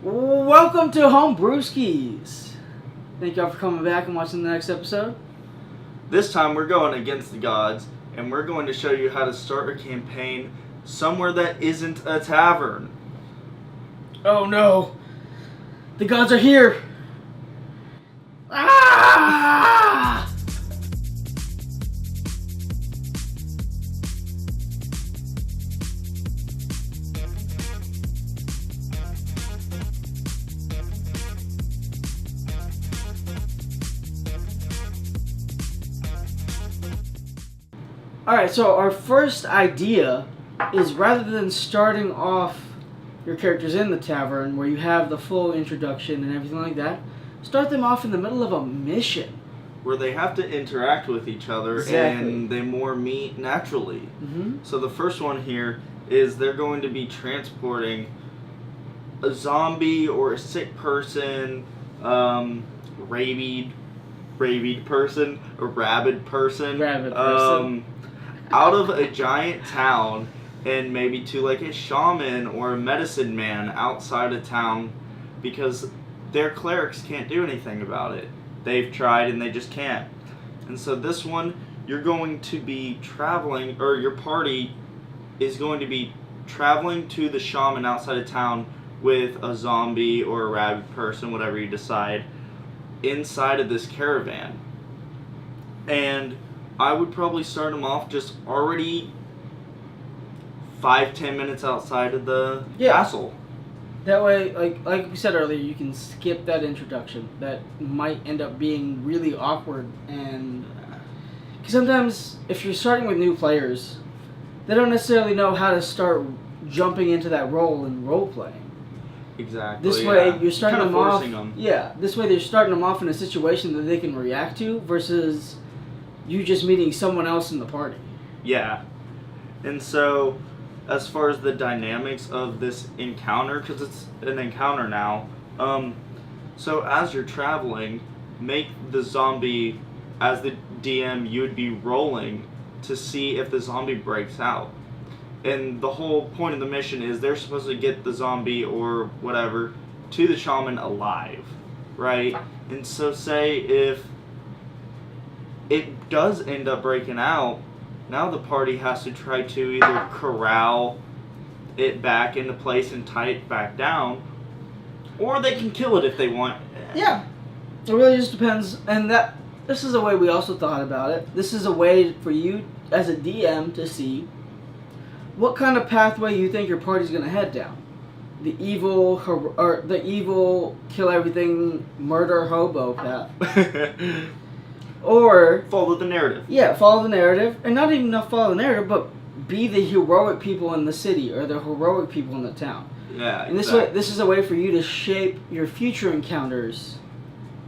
Welcome to Home Brewskis. Thank y'all for coming back and watching the next episode. This time we're going against the gods, and we're going to show you how to start a campaign somewhere that isn't a tavern. Oh no! The gods are here! Ah! Alright, so our first idea is rather than starting off your characters in the tavern where you have the full introduction and everything like that, start them off in the middle of a mission. Where they have to interact with each other and they more meet naturally. Mm-hmm. So the first one here is they're going to be transporting a zombie or a sick person, rabid person, a rabid person. Out of a giant town and maybe to like a shaman or a medicine man outside of town because their clerics can't do anything about it. They've tried and they just can't. And so this one, you're going to be traveling, or your party is going to be traveling to the shaman outside of town with a zombie or a rabid person, whatever you decide, inside of this caravan. And I would probably start them off just already 5-10 minutes outside of the castle. That way, like we said earlier, you can skip that introduction. That might end up being really awkward, and cause sometimes if you're starting with new players, they don't necessarily know how to start jumping into that role and role playing. Exactly. This way, you're starting kind of them forcing off. them. Yeah, this way they're starting them off in a situation that they can react to versus you just meeting someone else in the party. Yeah. And so, as far as the dynamics of this encounter, because it's an encounter now, so as you're traveling, make the zombie, as the DM, you would be rolling to see if the zombie breaks out. And the whole point of the mission is they're supposed to get the zombie or whatever to the shaman alive, right? And so say if it does end up breaking out, now the party has to try to either corral it back into place and tie it back down, or they can kill it if they want. Yeah, it really just depends. And this is a way we also thought about it. This is a way for you as a DM to see what kind of pathway you think your party's going to head down. The evil kill everything, murder hobo path. Or follow the narrative. Yeah, follow the narrative. And not even follow the narrative, but be the heroic people in the city or the heroic people in the town. Yeah, and this is a way for you to shape your future encounters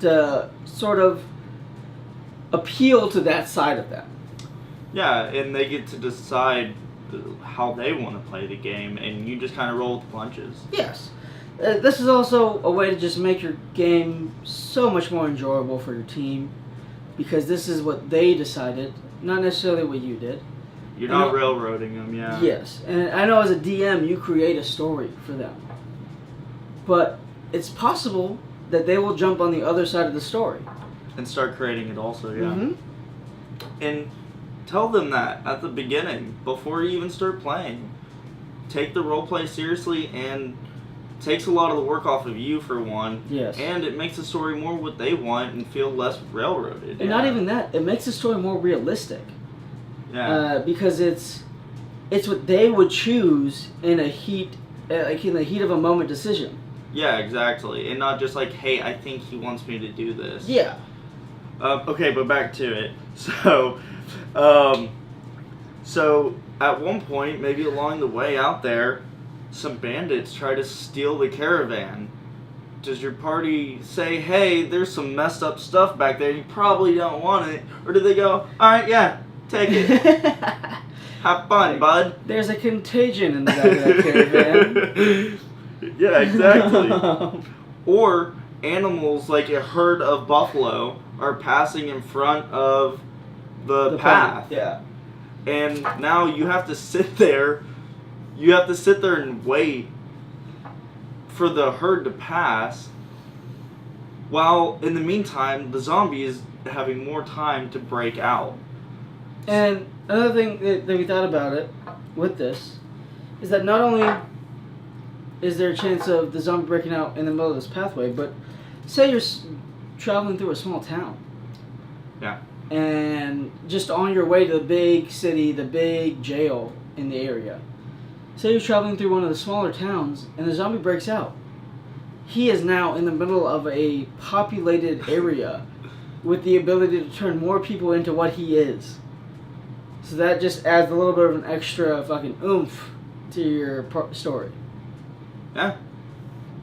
to sort of appeal to that side of them. Yeah, and they get to decide how they want to play the game, and you just kind of roll with the punches. Yes. This is also a way to just make your game so much more enjoyable for your team. Because this is what they decided, not necessarily what you did. You're not railroading them, yeah. Yes, and I know as a DM you create a story for them. But it's possible that they will jump on the other side of the story. And start creating it also, yeah. Mm-hmm. And tell them that at the beginning, before you even start playing. Take the roleplay seriously, and takes a lot of the work off of you for one. Yes. And it makes the story more what they want and feel less railroaded. And not even that, it makes the story more realistic. Yeah. Because it's what they would choose in a heat of a moment decision. Yeah, exactly. And not just like, hey, I think he wants me to do this. Yeah. Okay, but back to it. So at one point, maybe along the way out there, some bandits try to steal the caravan. Does your party say, hey, there's some messed up stuff back there, you probably don't want it? Or do they go, alright, yeah, take it. Have fun, bud. There's a contagion in the back of that caravan. Yeah, exactly. Or animals like a herd of buffalo are passing in front of the path. Yeah. And now you have to sit there. You have to sit there and wait for the herd to pass, while in the meantime, the zombies having more time to break out. And another thing that we thought about it with this is that not only is there a chance of the zombie breaking out in the middle of this pathway, but say you're traveling through a small town. Yeah. And just on your way to the big city, the big jail in the area. Say you're traveling through one of the smaller towns and the zombie breaks out. He is now in the middle of a populated area with the ability to turn more people into what he is. So that just adds a little bit of an extra fucking oomph to your story. Yeah.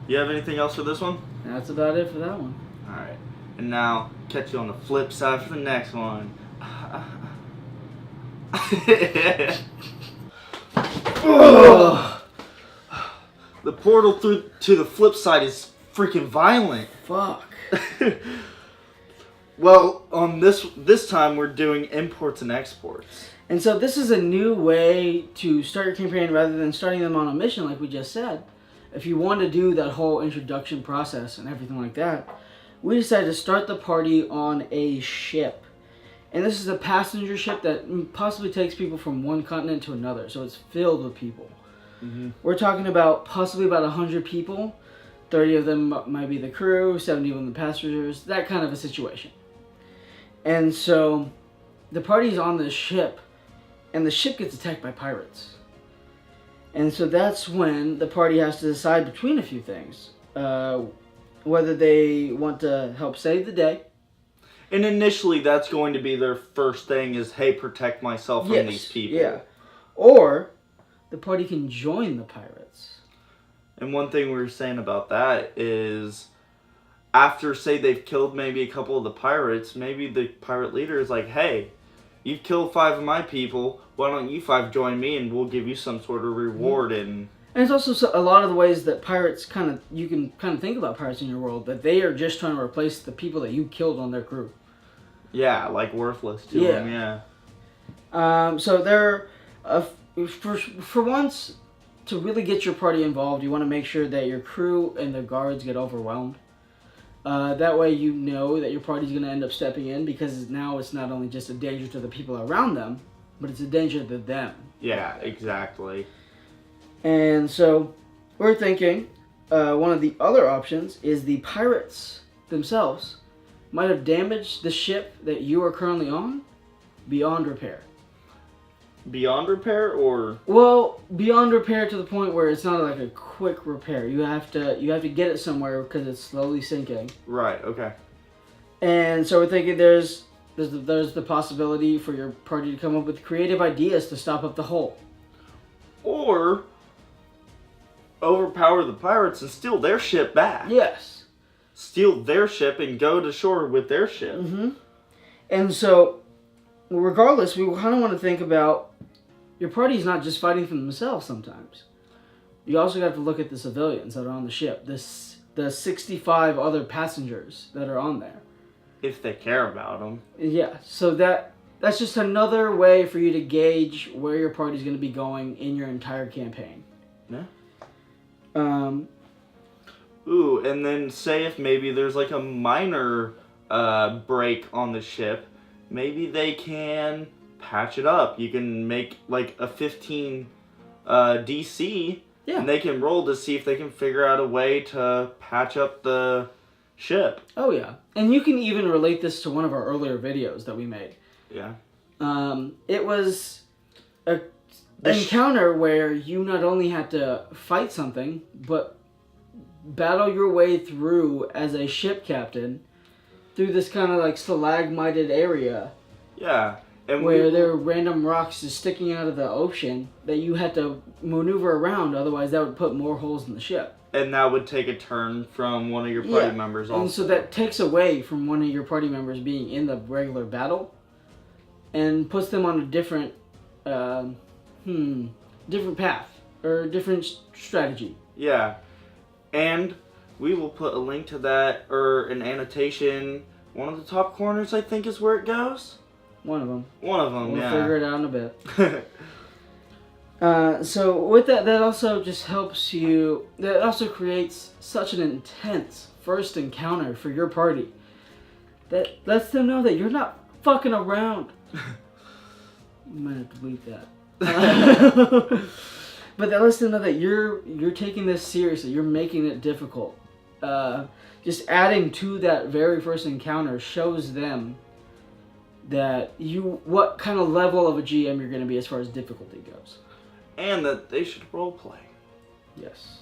You have anything else for this one? That's about it for that one. Alright. And now, catch you on the flip side for the next one. The portal through to the flip side is freaking violent. Fuck. Well, on this time we're doing imports and exports. And so this is a new way to start your campaign rather than starting them on a mission like we just said. If you want to do that whole introduction process and everything like that, we decided to start the party on a ship. And this is a passenger ship that possibly takes people from one continent to another. So it's filled with people. Mm-hmm. We're talking about possibly about 100 people. 30 of them might be the crew, 70 of them the passengers, that kind of a situation. And so the party's on this ship, and the ship gets attacked by pirates. And so that's when the party has to decide between a few things. Whether they want to help save the day. And initially that's going to be their first thing is, hey, protect myself from these people. Yeah. Or the party can join the pirates. And one thing we were saying about that is after, say, they've killed maybe a couple of the pirates, maybe the pirate leader is like, hey, you've killed 5 of my people, why don't you 5 join me and we'll give you some sort of reward. And it's also a lot of the ways that pirates you can think about pirates in your world, that they are just trying to replace the people that you killed on their crew. Yeah, like worthless to them, yeah. So they're, for once, to really get your party involved, you want to make sure that your crew and the guards get overwhelmed. That way you know that your party's going to end up stepping in, because now it's not only just a danger to the people around them, but it's a danger to them. Yeah, exactly. And so we're thinking one of the other options is the pirates themselves might have damaged the ship that you are currently on beyond repair. Beyond repair, or? Well, beyond repair to the point where it's not like a quick repair. You have to get it somewhere because it's slowly sinking. Right. Okay. And so we're thinking there's the possibility for your party to come up with creative ideas to stop up the hole. Or overpower the pirates and steal their ship back. Yes. Steal their ship and go to shore with their ship. Mm-hmm. And so, regardless, we kind of want to think about your party's not just fighting for themselves sometimes. You also have to look at the civilians that are on the ship. The 65 other passengers that are on there. If they care about them. Yeah, so that's just another way for you to gauge where your party's going to be going in your entire campaign. Yeah. Ooh, and then say if maybe there's like a minor break on the ship, maybe they can patch it up. You can make like a 15 DC, and they can roll to see if they can figure out a way to patch up the ship. Oh yeah, and you can even relate this to one of our earlier videos that we made. Yeah. It was an encounter where you not only had to fight something, but battle your way through as a ship captain through this kind of like stalagmited area. Yeah. And where there are random rocks just sticking out of the ocean that you had to maneuver around, otherwise that would put more holes in the ship. And that would take a turn from one of your party members also. And so that takes away from one of your party members being in the regular battle and puts them on a different different path or different strategy. Yeah. And we will put a link to that or an annotation. One of the top corners, I think, is where it goes. One of them. One of them, We'll figure it out in a bit. So with that, that also just helps you. That also creates such an intense first encounter for your party. That lets them know that you're not fucking around. You might have to delete that. But that lets them know that you're taking this seriously. You're making it difficult. Just adding to that very first encounter shows them that what kind of level of a GM you're going to be as far as difficulty goes. And that they should roleplay. Yes.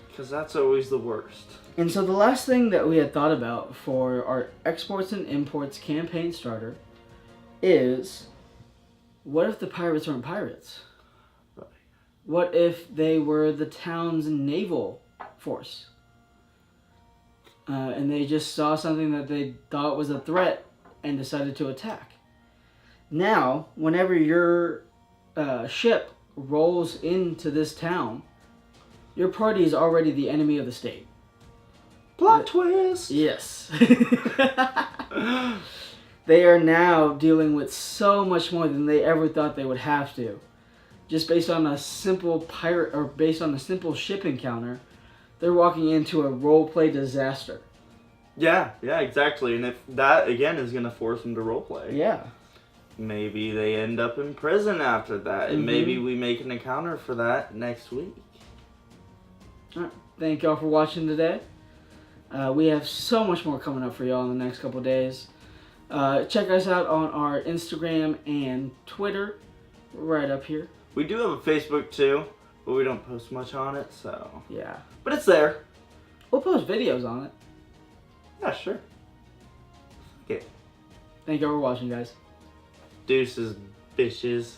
Because that's always the worst. And so the last thing that we had thought about for our exports and imports campaign starter is, what if the pirates weren't pirates? Right. What if they were the town's naval force? And they just saw something that they thought was a threat and decided to attack. Now, whenever your ship rolls into this town, your party is already the enemy of the state. Plot twist! Yes. They are now dealing with so much more than they ever thought they would have to. Just based on a simple pirate, or based on a simple ship encounter, they're walking into a roleplay disaster. Yeah, exactly. And if that, again, is going to force them to roleplay. Yeah. Maybe they end up in prison after that. And maybe we make an encounter for that next week. Alright. Thank y'all for watching today. We have so much more coming up for y'all in the next couple days. Check us out on our Instagram and Twitter, right up here. We do have a Facebook too, but we don't post much on it, so... Yeah. But it's there. We'll post videos on it. Yeah, sure. Okay. Thank y'all for watching, guys. Deuces, bitches.